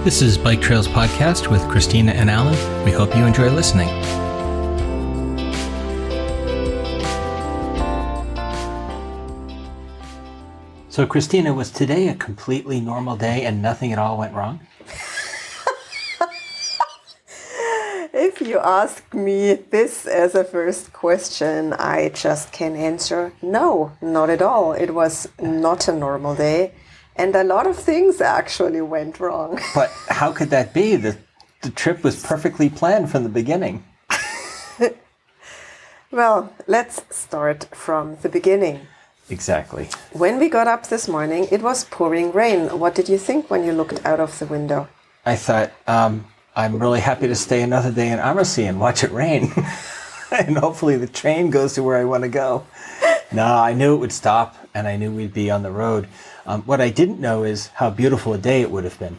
This is Bike Trails Podcast with Christina and Alan. We hope you enjoy listening. So, Christina, was today a completely normal day and nothing at all went wrong? If you ask me this as a first question, I just can answer no, not at all. It was not a normal day, and a lot of things actually went wrong. But how could that be? The trip was perfectly planned from the beginning. Well, let's start from the beginning. Exactly. When we got up this morning, it was pouring rain. What did you think when you looked out of the window? I thought, I'm really happy to stay another day in Ammersee and watch it rain. And hopefully the train goes to where I want to go. No, I knew it would stop and I knew we'd be on the road. What I didn't know is how beautiful a day it would have been,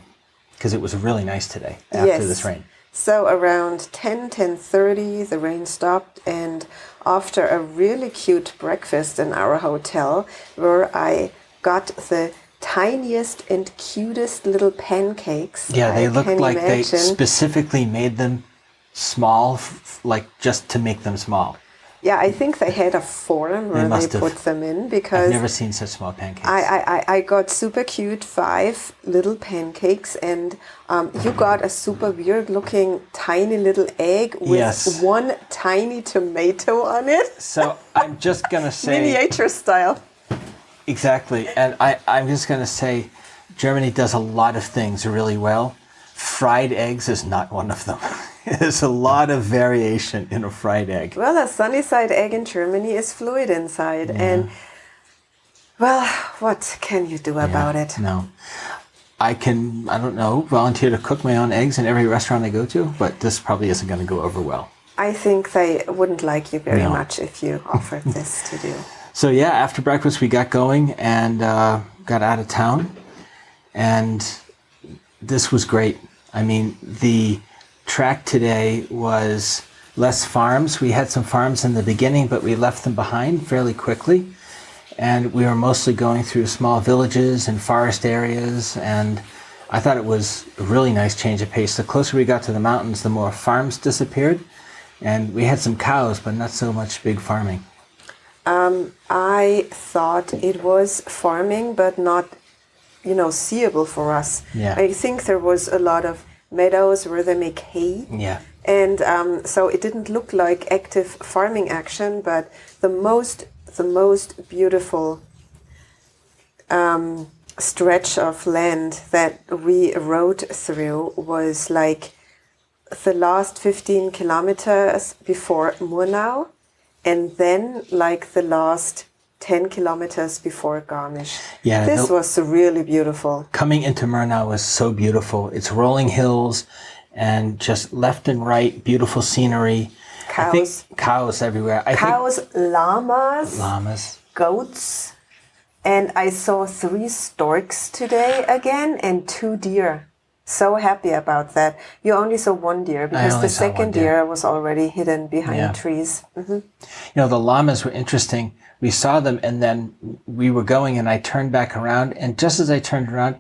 because it was really nice today after this rain. So around 10:30, the rain stopped, and after a really cute breakfast in our hotel, where I got the tiniest and cutest little pancakes. Yeah, they looked like they specifically made them small, like just to make them small. Yeah, I think they had a form where they put them in, because I've never seen such small pancakes. I got super cute 5 little pancakes, and you got a super weird looking tiny little egg with one tiny tomato on it. So I'm just going to say... Miniature style. Exactly. And I'm just going to say Germany does a lot of things really well. Fried eggs is not one of them. There's a lot of variation in a fried egg. Well, a sunny side egg in Germany is fluid inside. Yeah. And, well, what can you do about it? No. I don't know, volunteer to cook my own eggs in every restaurant I go to, but this probably isn't going to go over well. I think they wouldn't like you very much if you offered this to do. So, yeah, after breakfast we got going and got out of town. And this was great. I mean, the track today was less farms. We had some farms in the beginning, but we left them behind fairly quickly. And we were mostly going through small villages and forest areas. And I thought it was a really nice change of pace. The closer we got to the mountains, the more farms disappeared. And we had some cows, but not so much big farming. I thought it was farming, but not, seeable for us. Yeah. I think there was a lot of meadows where they make hay. Yeah. And so it didn't look like active farming action, but the most beautiful stretch of land that we rode through was like the last 15 kilometers before Murnau, and then like the last 10 kilometers before Garmisch. Yeah, this was really beautiful. Coming into Murnau was so beautiful. It's rolling hills and just left and right, beautiful scenery. Cows. I think cows everywhere. Llamas, goats, and I saw 3 storks today again and 2 deer. So happy about that. You only saw 1 deer because the second deer was already hidden behind trees. Mm-hmm. The llamas were interesting. We saw them and then we were going and I turned back around, and just as I turned around,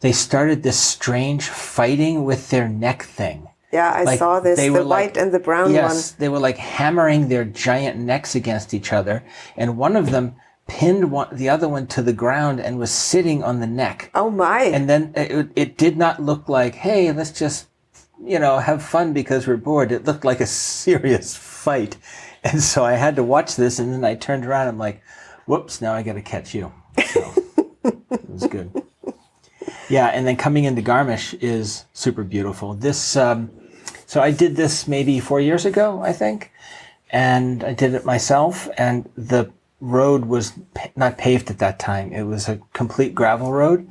they started this strange fighting with their neck thing. Yeah, I saw this, the white and the brown one. Yes, they were like hammering their giant necks against each other, and one of them pinned the other one to the ground and was sitting on the neck. Oh my. And then it did not look like, hey, let's just, have fun because we're bored. It looked like a serious fight. And so I had to watch this, and then I turned around, I'm like, whoops, now I got to catch you. So it was good. Yeah, and then coming into Garmisch is super beautiful. So I did this maybe 4 years ago, I think, and I did it myself, and the road was not paved at that time. It was a complete gravel road,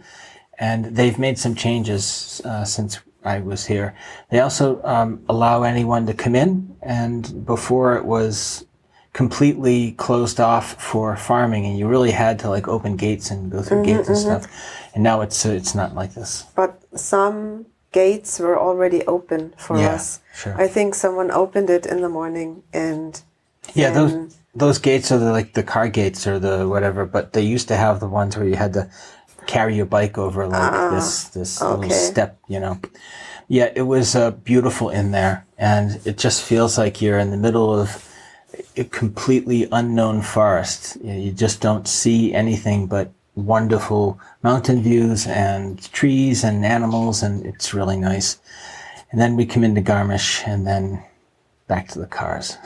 and they've made some changes since I was here. They also allow anyone to come in, and before it was completely closed off for farming, and you really had to like open gates and go through gates and stuff. And now it's not like this. But some gates were already open for us. Sure. I think someone opened it in the morning, and those gates are the car gates or the whatever, but they used to have the ones where you had to carry your bike over like this little step, you know. Yeah, it was beautiful in there, and it just feels like you're in the middle of a completely unknown forest. You just don't see anything but wonderful mountain views and trees and animals, and it's really nice. And then we come into Garmisch and then back to the cars.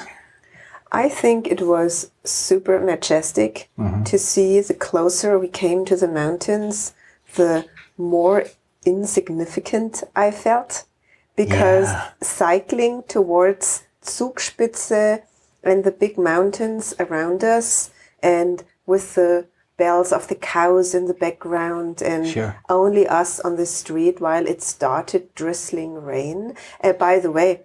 I think it was super majestic to see. The closer we came to the mountains, the more insignificant I felt, because cycling towards Zugspitze and the big mountains around us, and with the bells of the cows in the background, and only us on the street while it started drizzling rain. By the way,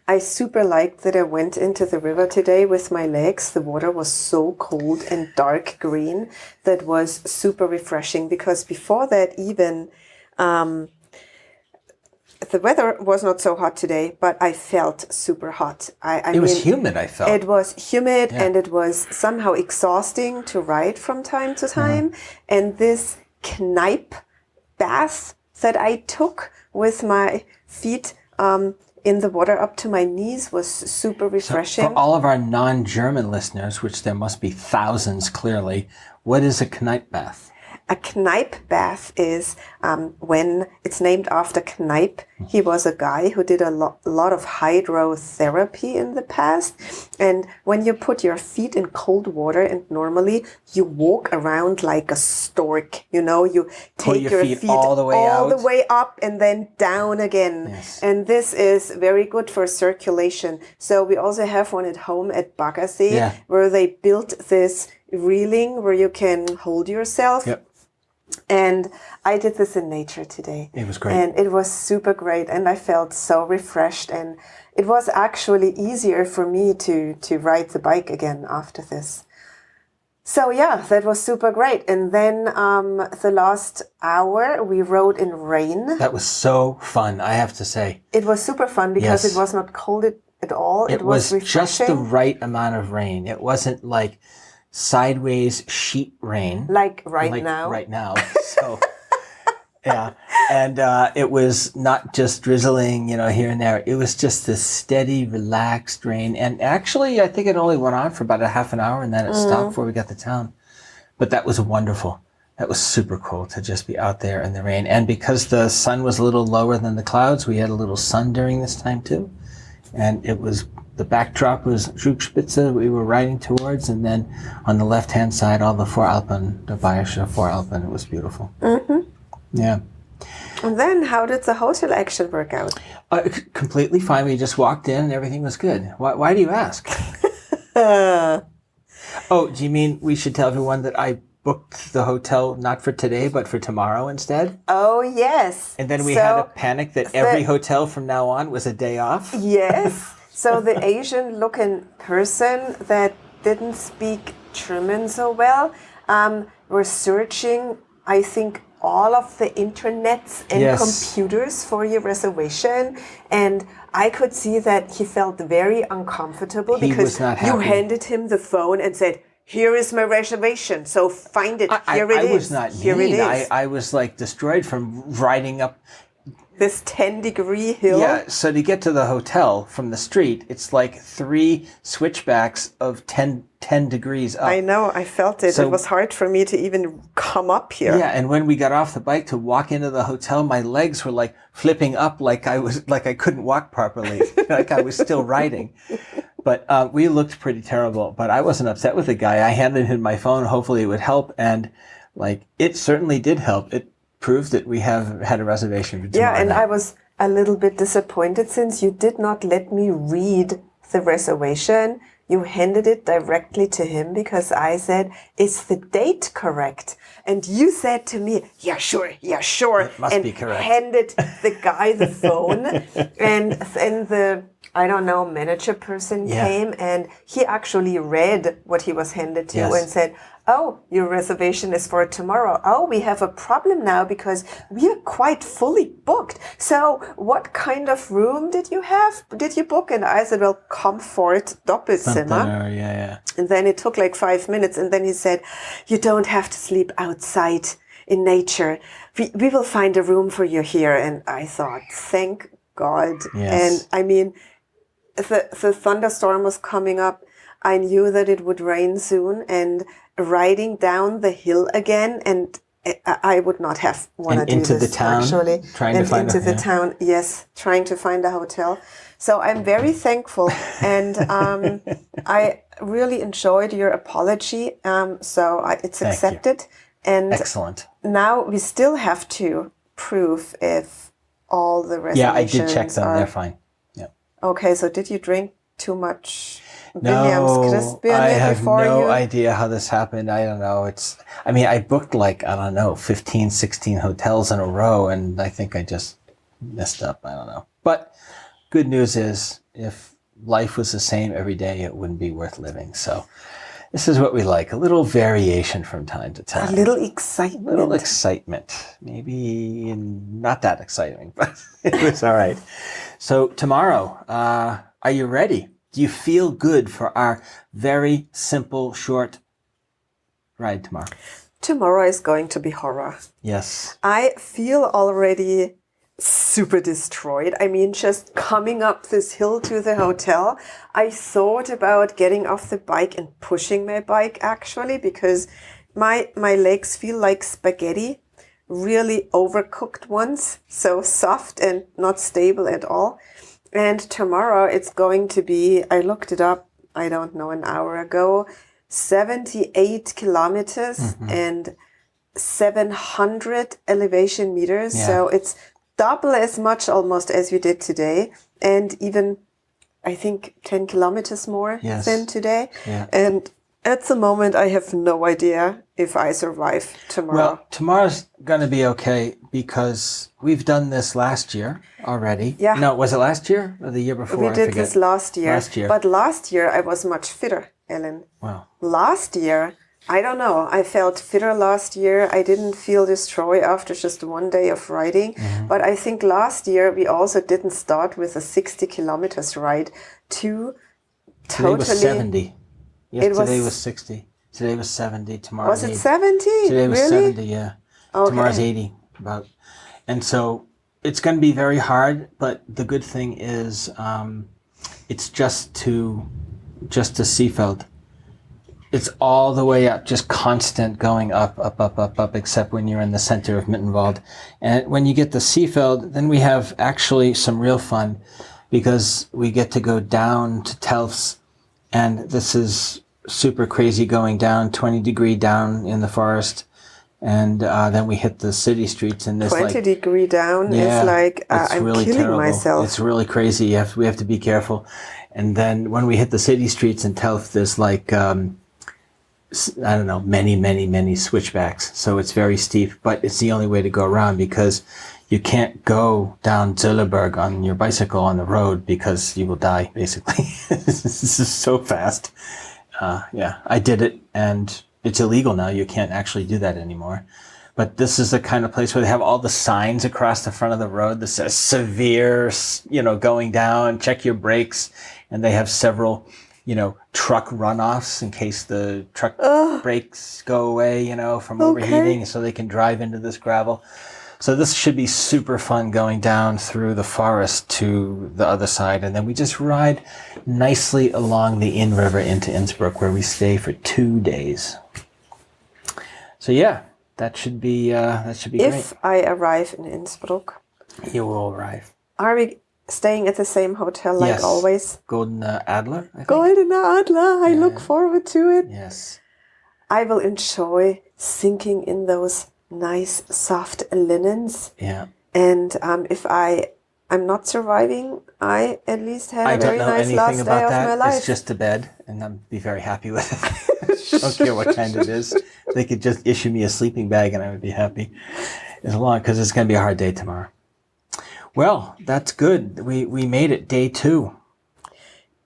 I super liked that I went into the river today with my legs. The water was so cold and dark green. That was super refreshing, because before that even the weather was not so hot today, but I felt super hot. It was humid, I felt. It was humid, and it was somehow exhausting to ride from time to time. And this Kneipp bath that I took with my feet in the water up to my knees was super refreshing. So for all of our non-German listeners, which there must be thousands clearly, what is a Kneipp bath? A Kneipp bath is when it's named after Kneipp. He was a guy who did a lot of hydrotherapy in the past. And when you put your feet in cold water, and normally you walk around like a stork, you know, you take your feet all the way up and then down again. Yes. And this is very good for circulation. So we also have one at home at Baggersee, where they built this railing where you can hold yourself. Yep. And I did this in nature today. It was great. And it was super great. And I felt so refreshed. And it was actually easier for me to ride the bike again after this. So yeah, that was super great. And then the last hour we rode in rain. That was so fun, I have to say. It was super fun because it was not cold at all. It was refreshing. Just the right amount of rain. It wasn't like sideways sheet rain like right now. So yeah, and it was not just drizzling, you know, here and there. It was just this steady, relaxed rain. And actually, I think it only went on for about a half an hour, and then it stopped before we got to town. But that was wonderful. That was super cool to just be out there in the rain. And because the sun was a little lower than the clouds, we had a little sun during this time too. And it was, the backdrop was Zugspitze we were riding towards, and then on the left-hand side, all the Voralpen, the Bayerische Voralpen. It was beautiful. Yeah. And then how did the hotel action work out? Completely fine. We just walked in and everything was good. Why do you ask? Oh, do you mean we should tell everyone that I booked the hotel not for today, but for tomorrow instead? Oh, yes. And then we had a panic that every hotel from now on was a day off? Yes. So the Asian-looking person that didn't speak German so well were searching, I think, all of the internets and computers for your reservation. And I could see that he felt very uncomfortable because you handed him the phone and said, "Here is my reservation, so find it. Here it is." I was not mean. I was like destroyed from riding up this 10-degree hill. Yeah, so to get to the hotel from the street, it's like 3 switchbacks of 10 degrees up. I know, I felt it. So, it was hard for me to even come up here. Yeah, and when we got off the bike to walk into the hotel, my legs were like flipping up like I couldn't walk properly, like I was still riding. But we looked pretty terrible, but I wasn't upset with the guy. I handed him my phone, hopefully it would help, and like it certainly did help. It proved that we have had a reservation for tomorrow. Yeah, and I was a little bit disappointed since you did not let me read the reservation. You handed it directly to him because I said, "Is the date correct?" And you said to me, "Yeah, sure. It must be correct." Handed the guy the phone, and the manager person came, and he actually read what he was handed to and said, "Oh, your reservation is for tomorrow. Oh, we have a problem now because we are quite fully booked. So what kind of room did you book?" And I said, "Well, Comfort Doppelzimmer." Yeah. And then it took like 5 minutes. And then he said, "You don't have to sleep outside in nature. We will find a room for you here. And I thought, thank God. Yes. And I mean, the thunderstorm was coming up. I knew that it would rain soon, and riding down the hill again, and I would not have want to do into this the town, actually. trying to find into the town, yes, trying to find a hotel. So I'm very thankful, and I really enjoyed your apology. So it's Thank accepted, and excellent. now we still have to prove if all the reservations. Yeah, I did check them. They're fine. Yeah. Okay, so did you drink too much? No, I have before no you? idea how this happened. I don't know. I mean, I booked like, I don't know, 15, 16 hotels in a row, and I think I just messed up. I don't know. But good news is, if life was the same every day, it wouldn't be worth living. So this is what we like, a little variation from time to time. A little excitement. A little excitement. Maybe not that exciting, but it was all right. So tomorrow, are you ready? Do you feel good for our very simple, short ride tomorrow? Tomorrow is going to be horror. Yes. I feel already super destroyed. I mean, just coming up this hill to the hotel, I thought about getting off the bike and pushing my bike actually, because my legs feel like spaghetti, really overcooked ones, so soft and not stable at all. And tomorrow it's going to be, I looked it up, I don't know, an hour ago, 78 kilometers and 700 elevation meters. Yeah. So it's double as much almost as we did today. And even, I think, 10 kilometers more than today. Yeah. And at the moment, I have no idea if I survive tomorrow. Well, tomorrow's going to be okay because we've done this last year already. Yeah. No, was it last year or the year before? We I did forget. this last year. Last year. But last year, I was much fitter, Ellen. Wow. Last year, I don't know. I felt fitter last year. I didn't feel destroyed after just one day of riding. But I think last year, we also didn't start with a 60 kilometers ride to Today was 70. Yesterday was- was 60. Today was 70. Tomorrow Was it 80. 70? Today was Really? 70, yeah. Okay. Tomorrow's 80. About. And so it's going to be very hard, but the good thing is it's just to Seefeld. It's all the way up, just constant going up, except when you're in the center of Mittenwald. And when you get to Seefeld, then we have actually some real fun because we get to go down to Telfs, and this is super crazy going down, 20-degree down in the forest. And then we hit the city streets in this 20-degree down is like, it's I'm really killing terrible. myself. It's really crazy. We have to be careful. And then when we hit the city streets in Telf, there's like, I don't know, many switchbacks. So it's very steep, but it's the only way to go around because you can't go down Zillerberg on your bicycle on the road because you will die, basically. This is so fast. Yeah, I did it, and it's illegal now. You can't actually do that anymore. But this is the kind of place where they have all the signs across the front of the road that says severe, going down, check your brakes. And they have several, truck runoffs in case the truck brakes go away, from overheating, so they can drive into this gravel. So this should be super fun going down through the forest to the other side. And then we just ride nicely along the Inn River into Innsbruck, where we stay for 2 days. So yeah, that should be great. If I arrive in Innsbruck, You will arrive. are we staying at the same hotel like Yes. always? Golden Adler, I think. Golden Adler, I look forward to it. Yes. I will enjoy sinking in those nice soft linens. Yeah. And if I'm not surviving, I at least had I a don't very know nice anything last day about of my that. life. It's just a bed, and I'd be very happy with it. Don't care what kind it is. They could just issue me a sleeping bag, and I would be happy. As long because it's going to be a hard day tomorrow. Well, that's good. We made it, day 2.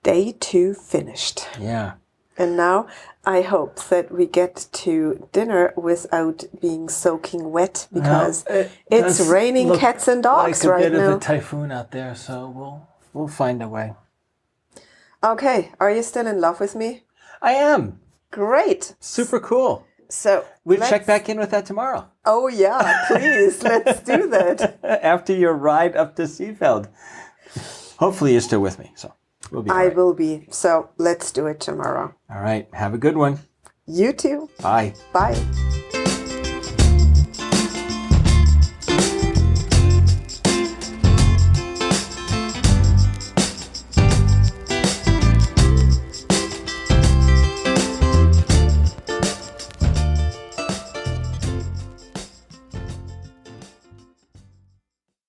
Day 2 finished. Yeah. And now I hope that we get to dinner without being soaking wet because it's does raining look cats and dogs like a right bit now. of a typhoon out there, so we'll find a way. Okay, are you still in love with me? I am. Great. Super cool. So We'll let's- check back in with that tomorrow. Oh yeah, please, let's do that. After your ride up to Seefeld. Hopefully you're still with me, so we'll be all I right. will be. So let's do it tomorrow. All right. Have a good one. You too. Bye. Bye.